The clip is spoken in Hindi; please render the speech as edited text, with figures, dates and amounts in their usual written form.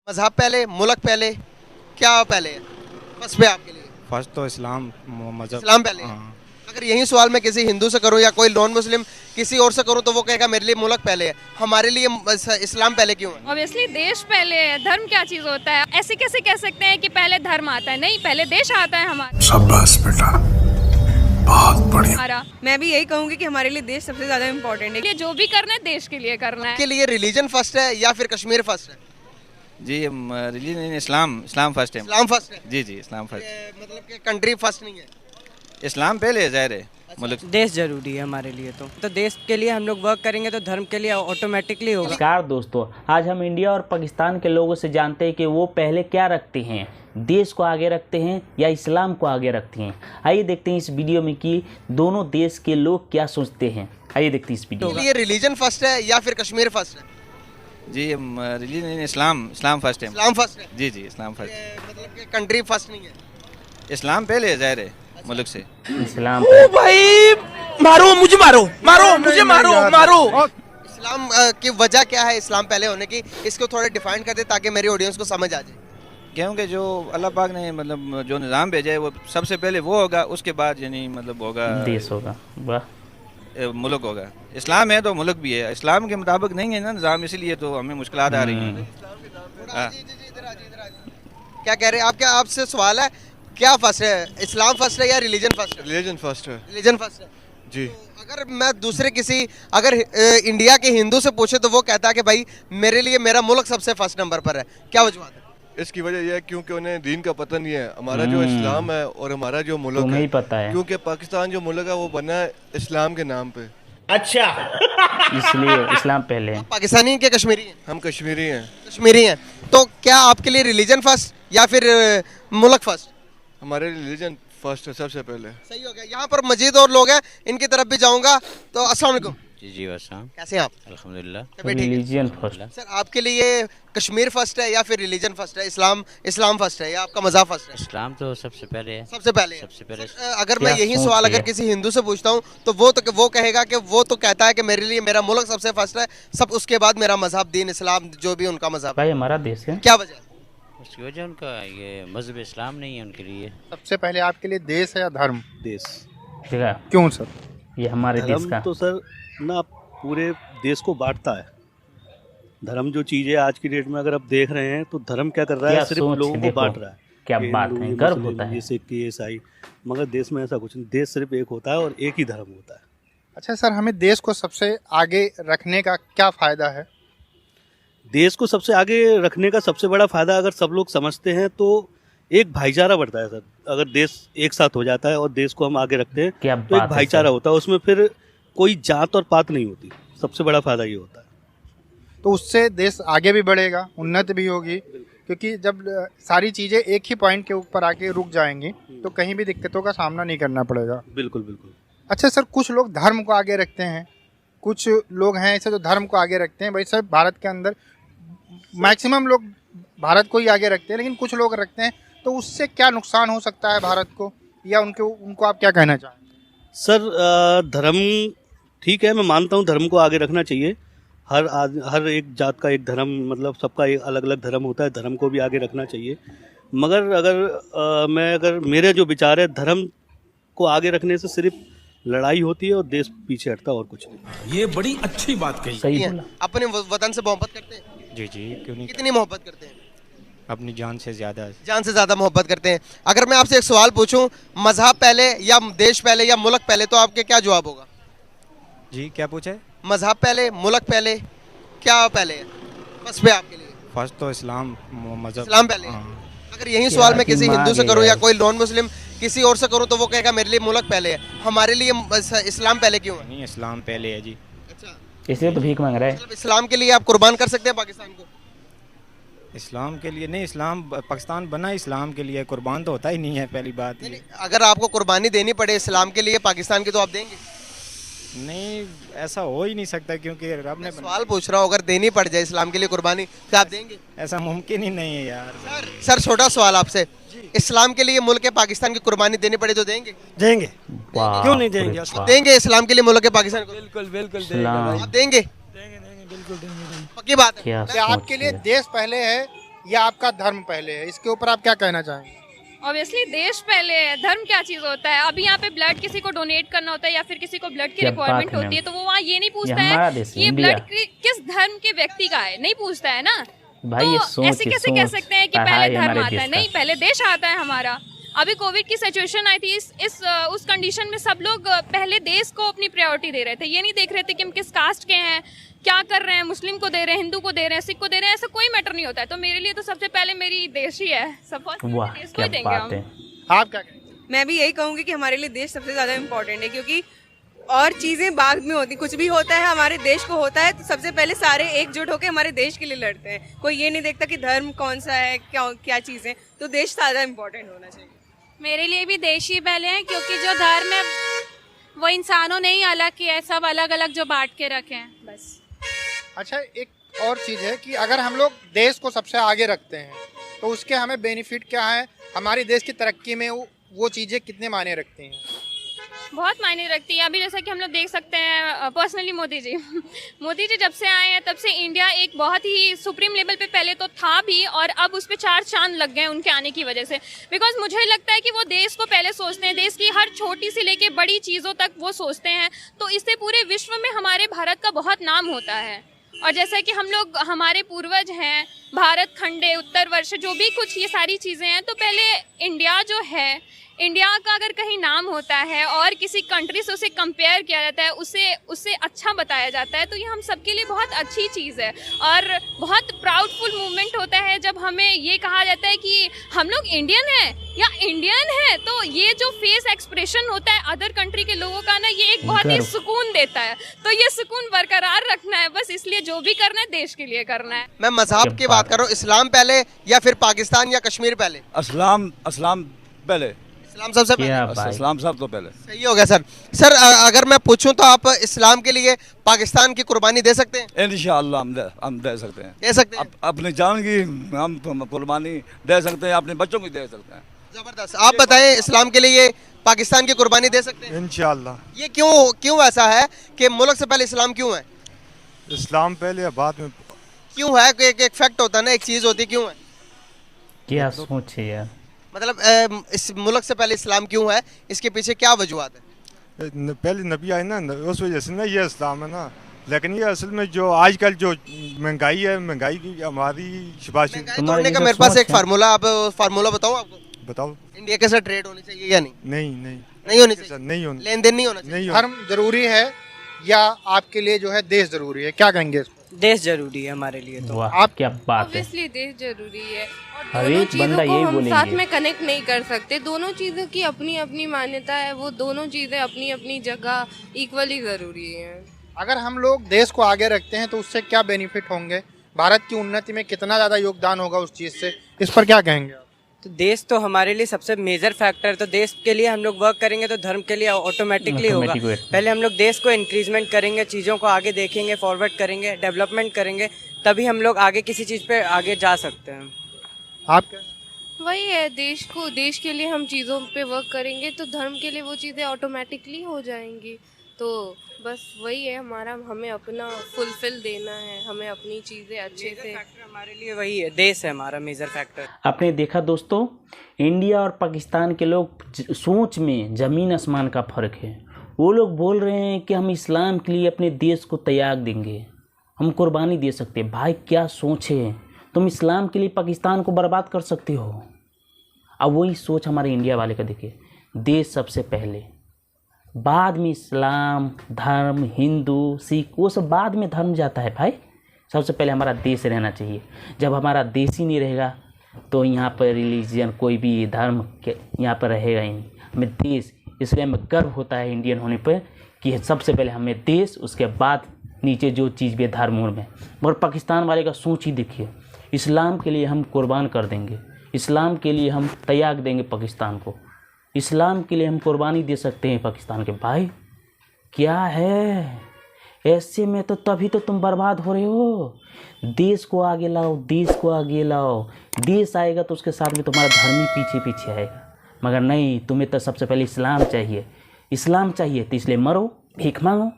मजहब पहले, मुल्क पहले, क्या पहले है? फर्स्ट पे आपके लिए फर्स्ट तो इस्लाम मजहब। इस्लाम पहले है। हाँ। अगर यही सवाल मैं किसी हिंदू से करूं या कोई नॉन मुस्लिम किसी और से करूं तो वो कहेगा मेरे लिए मुल्क पहले है, हमारे लिए इस्लाम पहले क्यों है? ऑब्वियसली देश पहले है। धर्म क्या चीज होता है? ऐसे कैसे कह सकते हैं कि पहले धर्म आता है? नहीं, पहले देश आता है शाबाश बेटा, बहुत बढ़िया। हमारा। मैं भी यही कहूंगी कि हमारे लिए देश सबसे ज्यादा इम्पोर्टेंट है। ये जो भी करना है देश के लिए करना है। के लिए रिलीजन फर्स्ट है या फिर कश्मीर फर्स्ट है? जी रिलीजन इस्लाम फर्स्ट है। इस्लाम फर्स्ट है। जी इस्लाम फर्स्ट। मतलब कि कंट्री फर्स्ट नहीं है। इस्लाम पहले है, ज़ाहिर है मुल्क। देश जरूरी है हमारे लिए। तो देश के लिए हम लोग वर्क करेंगे तो धर्म के लिए ऑटोमेटिकली होगा। नमस्कार दोस्तों, आज हम इंडिया और पाकिस्तान के लोगों से जानते हैं कि वो पहले क्या रखते हैं, देश को आगे रखते हैं या इस्लाम को आगे रखते हैं। आइए देखते हैं इस वीडियो में कि दोनों देश के लोग क्या सोचते हैं। आइए देखते हैं इस वीडियो के लिए रिलीजन फर्स्ट है या फिर कश्मीर फर्स्ट है? जी रिलीजन इस्लाम फर्स्ट है। इस्लाम फर्स्ट है। जी इस्लाम फर्स्ट। मतलब कि कंट्री फर्स्ट नहीं है। इस्लाम पहले है, ज़ाहिर है मुल्क से। इस्लाम भाई मारो मुझे, मारो मुझे, मारो। इस्लाम की वजह क्या है इस्लाम पहले होने की? इसको थोड़ा डिफाइन कर दे ताकि मेरी ऑडियंस को समझ आ जाए। क्योंकि जो अल्लाह पाक ने मतलब जो निज़ाम भेजा है वो सबसे पहले वो होगा, उसके बाद यानी मतलब होगा देश होगा। वाह, मुल्क होगा। इस्लाम है तो मुल्क भी है। इस्लाम के मुताबिक नहीं है ना निज़ाम, इसलिए तो हमें मुश्किलात आ रही हैं। हाँ। क्या कह रहे हैं आप? क्या आपसे सवाल है, क्या फर्स्ट है, इस्लाम फर्स्ट है या रिलीजन फर्स्ट है? रिलीजन फर्स्ट है रिलीजन फर्स्ट है जी। तो अगर मैं दूसरे किसी अगर इंडिया के हिंदू से पूछे तो वो कहता है कि भाई मेरे लिए मेरा मुल्क सबसे फर्स्ट नंबर पर है, क्या वजूहत है? इसकी वजह यह है क्योंकि उन्हें दीन का पता नहीं है। हमारा जो इस्लाम है और हमारा जो मुल्क तुम्हें ही है, पता है, क्योंकि पाकिस्तान जो मुल्क है वो बना है इस्लाम के नाम पे। इसलिए इस्लाम पहले है। पाकिस्तानी के कश्मीरी हैं? हम कश्मीरी हैं। कश्मीरी हैं। तो क्या आपके लिए रिलीजन फर्स्ट या फिर मुल्क फर्स्ट? हमारे रिलीजन फर्स्ट है सबसे पहले। सही हो गया। यहाँ पर मजीद और लोग हैं, इनकी तरफ भी जाऊंगा। तो अस्सलाम वालेकुम। जी वस्सलाम। कैसे हैं आप? अल्हम्दुलिल्लाह। तबीयत ठीक है? Religion first. सर आपके लिए कश्मीर फर्स्ट है या फिर रिलीजन फर्स्ट है? इस्लाम फर्स्ट है या आपका मज़हब फर्स्ट है? इस्लाम तो सबसे पहले है। सबसे पहले है। सबसे पहले। सर, अगर मैं क्या यही सोच सवाल है? अगर किसी हिंदू से पूछता हूँ तो वो कहेगा कि वो तो कहता है कि मेरे लिए मेरा मुल्क सबसे फर्स्ट है, सब उसके बाद मेरा मज़हब दीन इस्लाम जो भी उनका मज़हब है। भाई हमारा देश है। क्या वजह है? उसकी वजह उनका ये मजहब इस्लाम नहीं है उनके लिए। सबसे पहले आपके लिए देश है या धर्म? देश। ठीक है, क्यों सर? ये हमारे देश धर्म का तो सर ना पूरे देश को बांटता है। धर्म जो चीज़ है आज की डेट में अगर आप देख रहे हैं तो धर्म क्या कर रहा क्या है, सिर्फ सोच लोगों को देखो, बांट रहा है। क्या ये बात हिंदू, है, ये गर्व मुस्लिम, होता है। ये सिख, ये ईसाई। मगर देश में ऐसा कुछ नहीं, देश सिर्फ एक होता है और एक ही धर्म होता है। अच्छा सर, हमें देश को सबसे आगे रखने का क्या फ़ायदा है? देश को सबसे आगे रखने का सबसे बड़ा फायदा अगर सब लोग समझते हैं तो एक भाईचारा बढ़ता है सर। अगर देश एक साथ हो जाता है और देश को हम आगे रखते हैं क्या तो एक बात है भाईचारा सर। होता है, उसमें फिर कोई जात और पात नहीं होती। सबसे बड़ा फायदा ये होता है। तो उससे देश आगे भी बढ़ेगा, उन्नति भी होगी, क्योंकि जब सारी चीज़ें एक ही पॉइंट के ऊपर आके रुक जाएंगी तो कहीं भी दिक्कतों का सामना नहीं करना पड़ेगा। बिल्कुल बिल्कुल। अच्छा सर, कुछ लोग धर्म को आगे रखते हैं, कुछ लोग हैं ऐसे जो धर्म को आगे रखते हैं। भाई सर, भारत के अंदर मैक्सिमम लोग भारत को ही आगे रखते हैं, लेकिन कुछ लोग रखते हैं, तो उससे क्या नुकसान हो सकता है भारत को, या उनको आप क्या कहना चाहेंगे? सर धर्म ठीक है, मैं मानता हूँ धर्म को आगे रखना चाहिए। हर एक जात का एक धर्म, मतलब सबका एक अलग अलग धर्म होता है, धर्म को भी आगे रखना चाहिए। मगर अगर मेरे जो विचार है, धर्म को आगे रखने से सिर्फ लड़ाई होती है और देश पीछे हटता है और कुछ नहीं। ये बड़ी अच्छी बात कही। सही है। बोला। अपने वतन से मोहब्बत करते हैं? जी क्यों नहीं, कितनी मोहब्बत करते हैं? अपनी जान से ज़्यादा। जान से ज्यादा मोहब्बत करते हैं। अगर मैं आपसे एक सवाल पूछूं, मजहब पहले या देश पहले या मुल्क पहले, तो आपके क्या जवाब होगा? जी क्या पूछे? मजहब पहले, मुल्क पहले, क्या पहले है? फर्स्ट पे आपके लिए फर्स्ट तो इस्लाम मजहब। इस्लाम पहले है। हाँ। अगर यही सवाल मैं किसी दिमाग हिंदू से है करूं या यार। कोई नॉन मुस्लिम किसी और से करूं तो वो कहेगा मेरे लिए मुल्क पहले है, हमारे लिए इस्लाम पहले क्यों है? नहीं, इस्लाम पहले है जी। अच्छा, इसलिए तो भीख मांग रहा है। मतलब इस्लाम के लिए आप कुर्बान कर सकते हैं पाकिस्तान को? इस्लाम के लिए नहीं, इस्लाम पाकिस्तान बना इस्लाम के लिए, कुर्बान तो होता ही नहीं है, पहली बात ये। अगर आपको कुर्बानी देनी पड़े इस्लाम के लिए पाकिस्तान की, तो आप देंगे? नहीं, ऐसा हो ही नहीं सकता क्योंकि रब ने सवाल पूछ रहा हूँ, अगर देनी पड़ जाए इस्लाम के लिए कुर्बानी तो आप देंगे? ऐसा मुमकिन ही नहीं है यार। सर छोटा सवाल आपसे, इस्लाम के लिए मुल्क पाकिस्तान की कुर्बानी देनी पड़े तो देंगे? देंगे, वाह, क्यों नहीं देंगे? वाह। देंगे इस्लाम के लिए मुल्क पाकिस्तान को? बिल्कुल बिल्कुल इस्लाम। आप देंगे? बिल्कुल देंगे। पक्की बात है। क्या क्या आपके सोच लिए है? देश पहले है या आपका धर्म पहले है? इसके ऊपर आप क्या कहना चाहेंगे? ऑब्वियसली देश पहले है, धर्म क्या चीज होता है। अभी यहाँ पे ब्लड किसी को डोनेट करना होता है या फिर किसी को ब्लड की रिक्वायरमेंट होती है, तो वो वहाँ ये नहीं पूछता है कि ये ब्लड किस धर्म के व्यक्ति का है, नहीं पूछता है ना। भाई तो ऐसे कैसे कह सकते हैं कि पहले धर्म आता है? नहीं, पहले देश आता है हमारा। अभी कोविड की सिचुएशन आई थी, उस कंडीशन में सब लोग पहले देश को अपनी प्रायोरिटी दे रहे थे। ये नहीं देख रहे थे कि हम किस कास्ट के हैं, क्या कर रहे हैं, मुस्लिम को दे रहे हैं, हिंदू को दे रहे हैं, सिख को दे रहे हैं, ऐसा कोई मैटर नहीं होता है। तो मेरे लिए तो सबसे पहले मेरी देश ही है, सपोर्ट देश को ही देंगे हम। आप क्या कहेंगे? मैं भी यही कहूँगी कि हमारे लिए देश सबसे ज़्यादा इम्पोर्टेंट है, क्योंकि और चीज़ें बाद में होती, कुछ भी होता है हमारे देश को होता है तो सबसे पहले सारे एकजुट होकर हमारे देश के लिए लड़ते हैं। कोई ये नहीं देखता कि धर्म कौन सा है, क्या चीज़ें, तो देश ज़्यादा इम्पोर्टेंट होना चाहिए। मेरे लिए भी देश ही पहले है, क्योंकि जो धर्म है वो इंसानों ने ही अलग किया है, सब अलग अलग जो बांट के रखे हैं बस। अच्छा, एक और चीज़ है कि अगर हम लोग देश को सबसे आगे रखते हैं तो उसके हमें बेनिफिट क्या है? हमारे देश की तरक्की में वो चीज़ें कितने मायने रखती हैं? बहुत मायने रखती है। अभी जैसा कि हम लोग देख सकते हैं, पर्सनली मोदी जी जब से आए हैं तब से इंडिया एक बहुत ही सुप्रीम लेवल पे पहले तो था भी, और अब उस पे 4 चांद लग गए उनके आने की वजह से। बिकॉज मुझे लगता है कि वो देश को पहले सोचते हैं, देश की हर छोटी सी लेके बड़ी चीज़ों तक वो सोचते हैं, तो इससे पूरे विश्व में हमारे भारत का बहुत नाम होता है। और जैसा कि हम लोग, हमारे पूर्वज हैं, भारत खंडे, उत्तरवर्ष, जो भी कुछ ये सारी चीज़ें हैं, तो पहले इंडिया जो है, इंडिया का अगर कहीं नाम होता है और किसी कंट्री से उसे कंपेयर किया जाता है, उससे अच्छा बताया जाता है, तो ये हम सबके लिए बहुत अच्छी चीज़ है और बहुत प्राउडफुल मूवमेंट होता है जब हमें ये कहा जाता है कि हम लोग इंडियन हैं या इंडियन है। तो ये जो फेस एक्सप्रेशन होता है अदर कंट्री के लोगों का ना, ये एक बहुत ही सुकून देता है। तो ये सुकून बरकरार रखना है बस, इसलिए जो भी करना है देश के लिए करना है। मैं मजहब की बात कर रहा हूँ, इस्लाम पहले या फिर पाकिस्तान या कश्मीर पहले? इस्लाम पहले। इस्लाम सबसे पहले? इस्लाम सब तो पहले। सही हो गया सर। अगर मैं पूछूं तो आप इस्लाम के लिए पाकिस्तान की कुर्बानी दे सकते हैं? इंशाअल्लाह हम दे सकते हैं। दे सकते हैं? अपनी जान की हम कुर्बानी दे सकते हैं, अपने बच्चों की दे सकते हैं। जबरदस्त। आप बताएं, इस्लाम के लिए पाकिस्तान की कुर्बानी दे सकते हैं? इंशाअल्लाह। ये क्यों ऐसा है कि मुल्क से पहले इस्लाम क्यों है? इस्लाम पहले या बाद में क्यों है? एक फैक्ट होता है ना, एक चीज होती है, क्यों है? क्या सोचे यार, मतलब इस मुल्क से पहले इस्लाम क्यों है, इसके पीछे क्या वजूहत है? पहले नबी आए ना, उस वजह से ना ये इस्लाम है ना। लेकिन ये असल में जो आजकल जो महंगाई है, महंगाई की हमारी शिबाशी तोड़ने का मेरे पास एक फार्मूला, आप फार्मूला बताओ। आपको बताओ। इंडिया के साथ ट्रेड होनी चाहिए या नहीं? नहीं होनी चाहिए। नहीं होनी, लेन देन नहीं होना चाहिए। धर्म जरूरी है या आपके लिए जो है देश जरूरी है? क्या कहेंगे? देश जरूरी है हमारे लिए। तो आप क्या बात है, ऑब्वियसली देश जरूरी है, और हर दोनों एक चीजों बंदा को यही हम बोलेंगे। साथ में कनेक्ट नहीं कर सकते। दोनों चीजों की अपनी अपनी मान्यता है, वो दोनों चीजें अपनी अपनी जगह इक्वली जरूरी है। अगर हम लोग देश को आगे रखते हैं तो उससे क्या बेनिफिट होंगे? भारत की उन्नति में कितना ज़्यादा योगदान होगा उस चीज़ से? इस पर क्या कहेंगे आप? तो देश तो हमारे लिए सबसे मेजर फैक्टर है, तो देश के लिए हम लोग वर्क करेंगे तो धर्म के लिए ऑटोमेटिकली होगा। पहले हम लोग देश को इंक्रीजमेंट करेंगे, चीज़ों को आगे देखेंगे, फॉरवर्ड करेंगे, डेवलपमेंट करेंगे, तभी हम लोग आगे किसी चीज़ पे आगे जा सकते हैं। आप क्या? वही है, देश के लिए हम चीज़ों पे वर्क करेंगे तो धर्म के लिए वो चीज़ें ऑटोमेटिकली हो जाएंगी। तो बस वही है हमारा, हमें अपना फुलफिल देना है, हमें अपनी चीज़ें अच्छे से। हमारे लिए वही है, देश है हमारा मेजर फैक्टर। आपने देखा दोस्तों, इंडिया और पाकिस्तान के लोग सोच में ज़मीन आसमान का फ़र्क है। वो लोग बोल रहे हैं कि हम इस्लाम के लिए अपने देश को त्याग देंगे, हम कुर्बानी दे सकते हैं। भाई क्या सोच है, तुम इस्लाम के लिए पाकिस्तान को बर्बाद कर सकते हो। अब वही सोच हमारे इंडिया वाले का देखिए, देश सबसे पहले, बाद में इस्लाम, धर्म, हिंदू, सिख, वो सब बाद में धर्म जाता है भाई। सबसे पहले हमारा देश रहना चाहिए। जब हमारा देश ही नहीं रहेगा तो यहाँ पर रिलीजन, कोई भी धर्म के यहाँ पर रहेगा ही नहीं। हमें देश, इसलिए हमें गर्व होता है इंडियन होने पर कि सबसे पहले हमें देश, उसके बाद नीचे जो चीज़ भी है धर्म में। और पाकिस्तान वाले का सोच ही देखिए, इस्लाम के लिए हम कुर्बान कर देंगे, इस्लाम के लिए हम त्याग देंगे पाकिस्तान को, इस्लाम के लिए हम कुर्बानी दे सकते हैं पाकिस्तान के। भाई क्या है, ऐसे में तो तभी तो तुम बर्बाद हो रहे हो। देश को आगे लाओ, देश को आगे लाओ। देश आएगा तो उसके साथ में तुम्हारा धर्म ही पीछे पीछे आएगा। मगर नहीं, तुम्हें तो सबसे पहले इस्लाम चाहिए। इस्लाम चाहिए तो इसलिए मरो, भीख मांगो।